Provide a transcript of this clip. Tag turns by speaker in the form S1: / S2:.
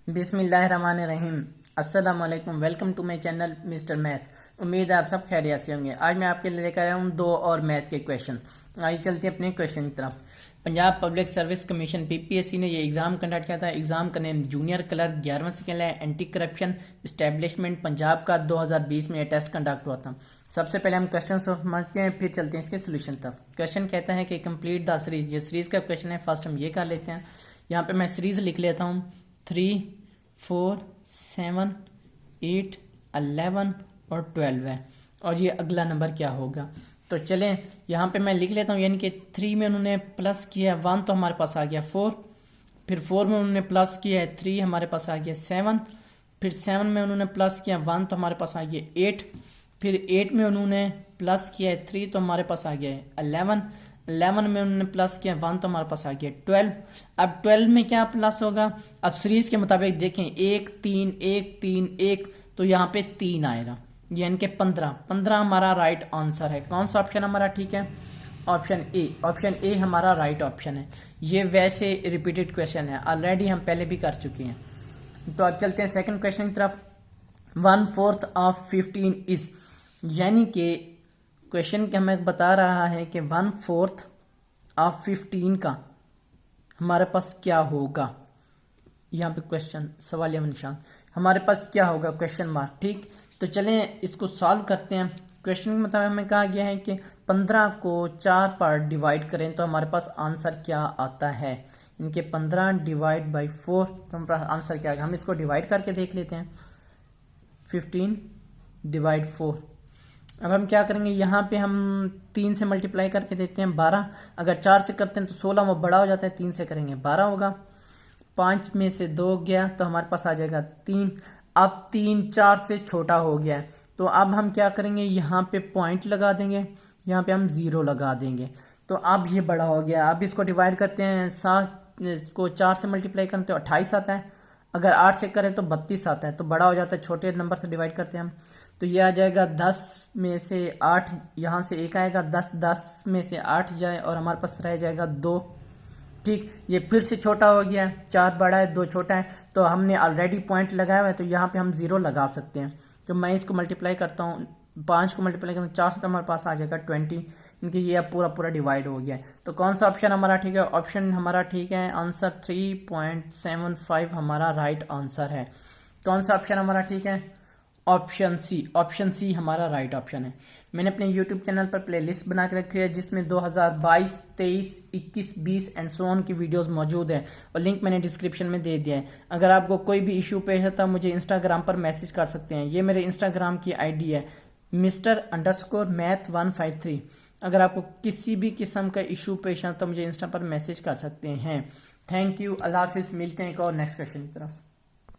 S1: बिस्मिल्लाहिर्रहमानिर्रहीम। अस्सलाम वालेकुम। Welcome to my channel mister math. उम्मीद है आप सब खैरियत से होंगे। आज मैं आपके लिए लेकर आया हूँ दो और मैथ के क्वेश्चंस। आइए चलते हैं अपने क्वेश्चन की तरफ। Punjab public service commission PPSC ने ये एग्जाम कंडक्ट किया था। एग्जाम का नेम जूनियर क्लर्क 11वां सेकेंड है। एंटी करप्शन इस्टेब्लिशमेंट पंजाब का 2020 में ये टेस्ट कंडक्ट हुआ था। सबसे पहले हम क्वेश्चन समझते हैं, फिर चलते हैं इसके सोल्यूशन तरफ। क्वेश्चन कहता है कि कंप्लीट द सीरीज। ये सीरीज का क्वेश्चन है। फर्स्ट हम ये कर लेते हैं। यहाँ पे मैं सीरीज लिख लेता हूँ 3, 4, 7, 8, 11 और 12 है। और ये अगला नंबर क्या होगा, तो चलें यहाँ पे मैं लिख लेता हूँ। यानी कि 3 में उन्होंने प्लस किया है 1, तो हमारे पास आ गया 4। फिर 4 में उन्होंने प्लस किया है 3, हमारे पास आ गया 7। फिर 7 में उन्होंने प्लस किया 1, तो हमारे पास आ गया 8। फिर 8 में उन्होंने प्लस किया है 3, तो हमारे पास आ गया 11। 11 में उन्होंने प्लस किया 1, तो हमारे पास आ गया 12। अब 12 में क्या प्लस होगा, अब सीरीज के मुताबिक देखें 1 3 1 3 1, तो यहाँ पे 3 आएगा, यानी कि 15 हमारा राइट आंसर है। कौन सा ऑप्शन हमारा ठीक है, ऑप्शन ए। ऑप्शन ए हमारा राइट ऑप्शन है। ये वैसे रिपीटेड क्वेश्चन है, ऑलरेडी हम पहले भी कर चुके हैं। तो अब चलते हैं सेकंड क्वेश्चन की तरफ। 1/4 ऑफ 15 इज, यानी कि क्वेश्चन के हमें बता रहा है कि 1/4 ऑफ 15 का हमारे पास क्या होगा। यहाँ पे क्वेश्चन सवालिया निशान, हमारे पास क्या होगा, क्वेश्चन मार्क। ठीक, तो चलें इसको सॉल्व करते हैं। क्वेश्चन के मुताबिक हमें कहा गया है कि 15 को 4 पार्ट डिवाइड करें तो हमारे पास आंसर क्या आता है। इनके 15 डिवाइड बाई 4, तो हमारे पास आंसर क्या आएगा। हम इसको डिवाइड करके देख लेते हैं। 15 डिवाइड 4। अब हम क्या करेंगे, यहाँ पे हम 3 से मल्टीप्लाई करके देते हैं 12। अगर 4 से करते हैं तो 16, वो बड़ा हो जाता है। 3 से करेंगे 12 होगा। 5 में से 2 गया तो हमारे पास आ जाएगा 3। अब 3 4 से छोटा हो गया है, तो अब हम क्या करेंगे, यहाँ पे पॉइंट लगा देंगे, यहाँ पे हम 0 लगा देंगे। तो अब ये बड़ा हो गया। अब इसको डिवाइड करते हैं, 7 को 4 से मल्टीप्लाई करते हैं 28 आता है। अगर 8 से करें तो 32 आता है, तो बड़ा हो जाता है। छोटे नंबर से डिवाइड करते हैं हम, तो ये आ जाएगा 10 में से 8, यहाँ से 1 आएगा। 10 में से 8 जाए और हमारे पास रह जाएगा 2। ठीक, ये फिर से छोटा हो गया है। 4 बड़ा है 2 छोटा है, तो हमने ऑलरेडी पॉइंट लगाया हुआ है, तो यहाँ पे हम 0 लगा सकते हैं। तो मैं इसको मल्टीप्लाई करता हूँ, 5 को मल्टीप्लाई करता हूँ 4 से, तो हमारे पास आ जाएगा 20। इनके ये अब पूरा डिवाइड हो गया है। तो कौन सा ऑप्शन हमारा ठीक है, ऑप्शन हमारा ठीक है आंसर 3.75 हमारा राइट आंसर है। कौन सा ऑप्शन हमारा ठीक है, ऑप्शन सी। ऑप्शन सी हमारा राइट ऑप्शन है। मैंने अपने यूट्यूब चैनल पर प्लेलिस्ट बना के रखी है, जिसमें 2022, 23, 21, 20 एंड सो ऑन की वीडियोस मौजूद है, और लिंक मैंने डिस्क्रिप्शन में दे दिया है। अगर आपको कोई भी इशू पेश है तो मुझे इंस्टाग्राम पर मैसेज कर सकते हैं। ये मेरे इंस्टाग्राम की आईडी है Mr_Math153। अगर आपको किसी भी किस्म का इशू पेश है तो मुझे इंस्टा पर मैसेज कर सकते हैं। थैंक यू, अल्लाह हाफिज़। मिलते हैं एक और नेक्स्ट क्वेश्चन की तरफ।